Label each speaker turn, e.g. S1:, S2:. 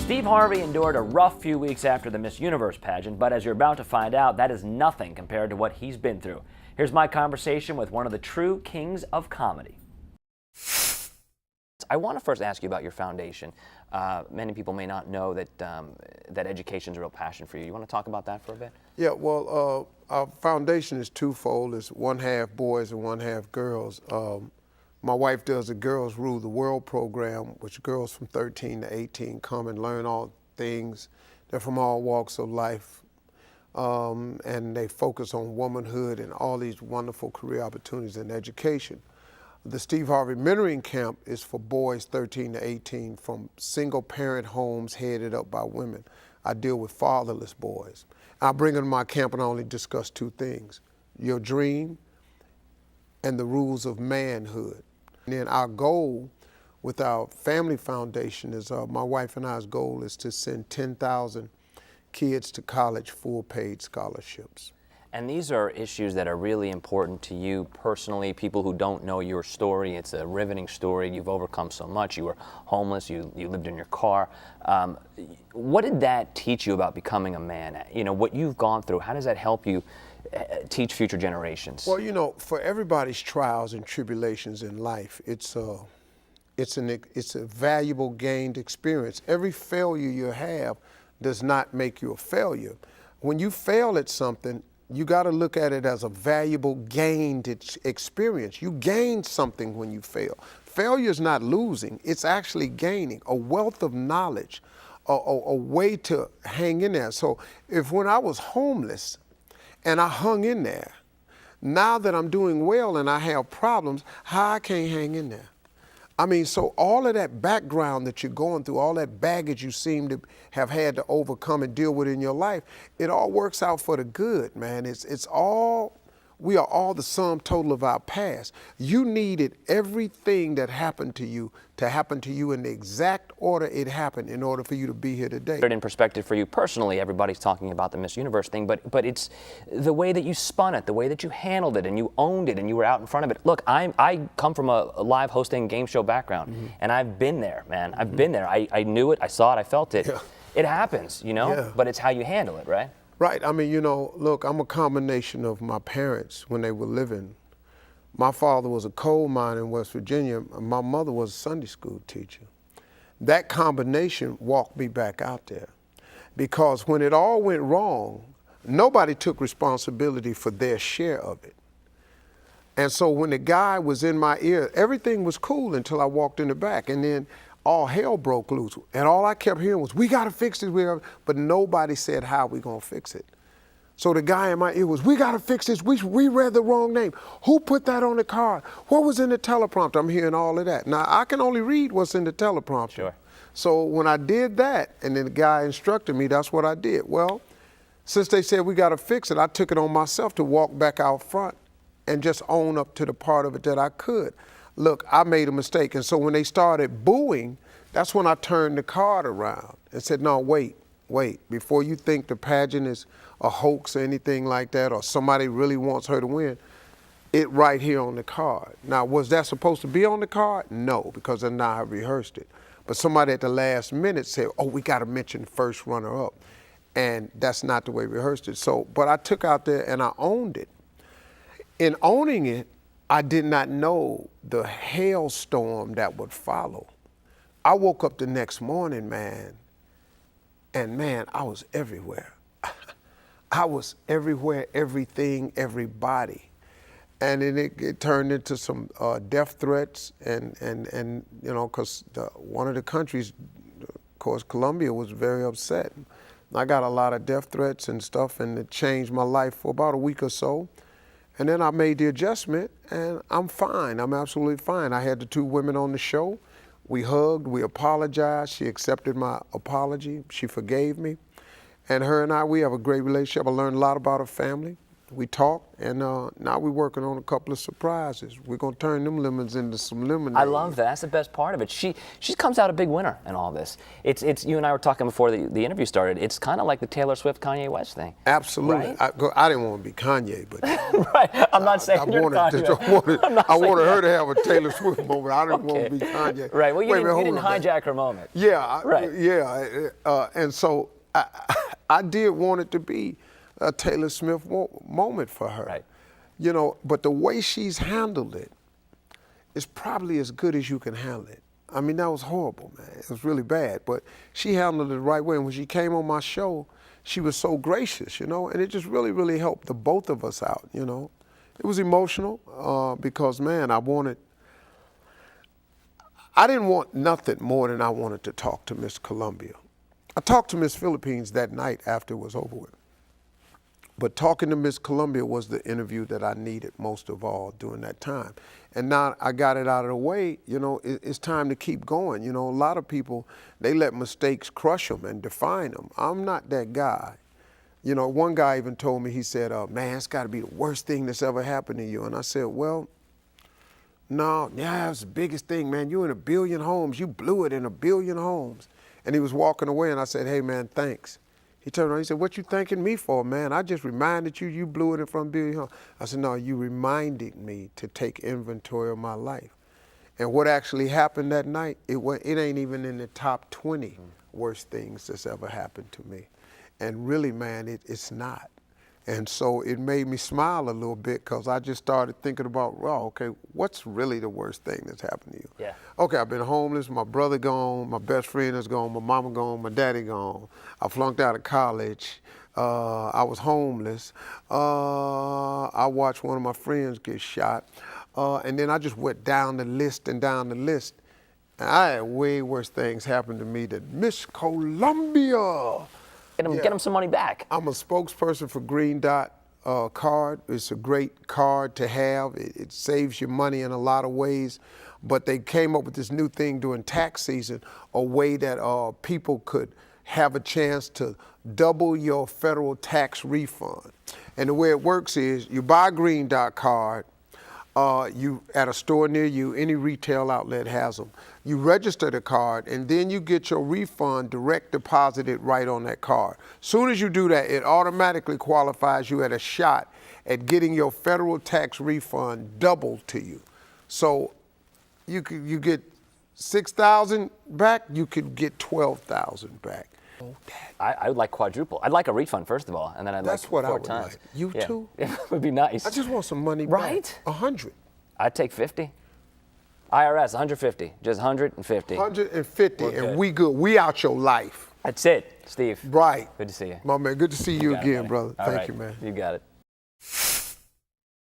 S1: Steve Harvey endured a rough few weeks after the Miss Universe pageant, but as you're about to find out, that is nothing compared to what he's been through. Here's my conversation with one of the true kings of comedy. I want to first ask you about your foundation. Many people may not know that that education is a real passion for you. You want to talk about that for a bit?
S2: Yeah, well, our foundation is twofold. It's one half boys and one half girls. My wife does the Girls Rule the World program, which girls from 13 to 18 come and learn all things. They're from all walks of life, and they focus on womanhood and all these wonderful career opportunities in education. The Steve Harvey Mentoring Camp is for boys 13 to 18 from single-parent homes headed up by women. I deal with fatherless boys. I bring them to my camp and I only discuss two things: your dream and the rules of manhood. And then our goal with our family foundation is, my wife and I's goal is to send 10,000 kids to college, full paid scholarships.
S1: And these are issues that are really important to you personally. People who don't know your story, it's a riveting story. You've overcome so much. You were homeless, you lived in your car. What did that teach you about becoming a man? You know, what you've gone through, how does that help you teach future generations?
S2: Well, you know, for everybody's trials and tribulations in life, it's a valuable gained experience. Every failure you have does not make you a failure. When you fail at something, you got to look at it as a valuable gained experience. You gain something when you fail. Failure is not losing, it's actually gaining a wealth of knowledge, a way to hang in there. So if when I was homeless and I hung in there, now that I'm doing well and I have problems, how I can't hang in there? I mean, so all of that background that you're going through, all that baggage you seem to have had to overcome and deal with in your life, it all works out for the good, man. We are all the sum total of our past. You needed everything that happened to you in the exact order it happened in order for you to be here today.
S1: In perspective for you personally, everybody's talking about the Miss Universe thing, but it's the way that you spun it, the way that you handled it, and you owned it, and you were out in front of it. Look, I come from a live hosting game show background, and I've been there, man. I've been there. I knew it, I saw it, I felt it. Yeah. It happens, you know,
S2: yeah.
S1: But it's how you handle it, right?
S2: Right. I mean, you know, look, I'm a combination of my parents when they were living. My father was a coal miner in West Virginia. My mother was a Sunday school teacher. That combination walked me back out there, because when it all went wrong, nobody took responsibility for their share of it. And so when the guy was in my ear, everything was cool until I walked in the back, and then all hell broke loose. And all I kept hearing was, we gotta fix this, but nobody said how we gonna fix it. So the guy in my ear was, we gotta fix this, we read the wrong name. Who put that on the card? What was in the teleprompter? I'm hearing all of that. Now, I can only read what's in the teleprompter.
S1: Sure.
S2: So when I did that, and then the guy instructed me, that's what I did. Well, since they said we gotta fix it, I took it on myself to walk back out front and just own up to the part of it that I could. Look, I made a mistake. And so when they started booing, that's when I turned the card around and said, no, wait, before you think the pageant is a hoax or anything like that, or somebody really wants her to win, it right here on the card. Now, was that supposed to be on the card? No, because then I rehearsed it. But somebody at the last minute said, oh, we got to mention first runner-up. And that's not the way we rehearsed it. So, but I took out there and I owned it. In owning it, I did not know the hailstorm that would follow. I woke up the next morning, man, and man, I was everywhere. I was everywhere, everything, everybody. And then it turned into some death threats, and you know, because one of the countries, of course, Colombia, was very upset. I got a lot of death threats and stuff, and it changed my life for about a week or so. And then I made the adjustment, and I'm fine. I'm absolutely fine. I had the two women on the show. We hugged, we apologized. She accepted my apology. She forgave me. And her and I, we have a great relationship. I learned a lot about her family. We talked, and now we're working on a couple of surprises. We're gonna turn them lemons into some lemonade.
S1: I love that. That's the best part of it. She comes out a big winner in all this. It's you and I were talking before the interview started. It's kind of like the Taylor Swift Kanye West thing.
S2: Absolutely.
S1: Right?
S2: I didn't want to be Kanye, but
S1: right. I'm not saying
S2: I
S1: you're
S2: wanted,
S1: Kanye.
S2: I wanted her to have a Taylor Swift moment. I didn't want to be Kanye.
S1: Right. Well, you didn't
S2: hold on,
S1: hijack her moment.
S2: Yeah.
S1: Right.
S2: Yeah. And so I did want it to be a Taylor Swift moment for her.
S1: Right.
S2: You know, but the way she's handled it is probably as good as you can handle it. I mean, that was horrible, man. It was really bad, but she handled it the right way. And when she came on my show, she was so gracious, you know, and it just really, really helped the both of us out, you know. It was emotional because, man, I didn't want nothing more than I wanted to talk to Miss Columbia. I talked to Miss Philippines that night after it was over with. But talking to Miss Columbia was the interview that I needed most of all during that time. And now I got it out of the way, you know, it's time to keep going. You know, a lot of people, they let mistakes crush them and define them. I'm not that guy. You know, one guy even told me, he said, man, it's gotta be the worst thing that's ever happened to you. And I said, well, no, yeah, it's the biggest thing, man. You're in 1 billion homes. You blew it in 1 billion homes. And he was walking away and I said, hey man, thanks. He turned around, he said, what you thanking me for, man? I just reminded you, you blew it in front of 1 billion homes. I said, no, you reminded me to take inventory of my life. And what actually happened that night, it ain't even in the top 20 worst things that's ever happened to me. And really, man, it's not. And so it made me smile a little bit because I just started thinking about, well, okay, what's really the worst thing that's happened to you?
S1: Yeah.
S2: Okay, I've been homeless, my brother gone, my best friend is gone, my mama gone, my daddy gone. I flunked out of college. I was homeless. I watched one of my friends get shot. And then I just went down the list and down the list. And I had way worse things happen to me than Miss Columbia.
S1: Get them some money back.
S2: I'm a spokesperson for Green Dot card. It's a great card to have. It saves you money in a lot of ways. But they came up with this new thing during tax season, a way that people could have a chance to double your federal tax refund. And the way it works is you buy a Green Dot card, you at a store near you, any retail outlet has them. You register the card and then you get your refund direct deposited right on that card. Soon as you do that, it automatically qualifies you at a shot at getting your federal tax refund doubled to you. So you get 6,000 back, you could get 12,000 back.
S1: I would like quadruple. I'd like a refund first of all, and then I'd
S2: That's
S1: like
S2: what I
S1: 4
S2: would
S1: times.
S2: like. You too?
S1: It would be nice.
S2: I just want some money
S1: Right?
S2: back. 100.
S1: I'd take 50. IRS, 150. Just 150.
S2: 150,
S1: We're
S2: and
S1: good.
S2: we good. We out your life.
S1: That's it, Steve.
S2: Right.
S1: Good to see you.
S2: My man, good to see you
S1: got it,
S2: again,
S1: buddy.
S2: brother.
S1: All
S2: Thank
S1: right.
S2: you, man.
S1: You got it.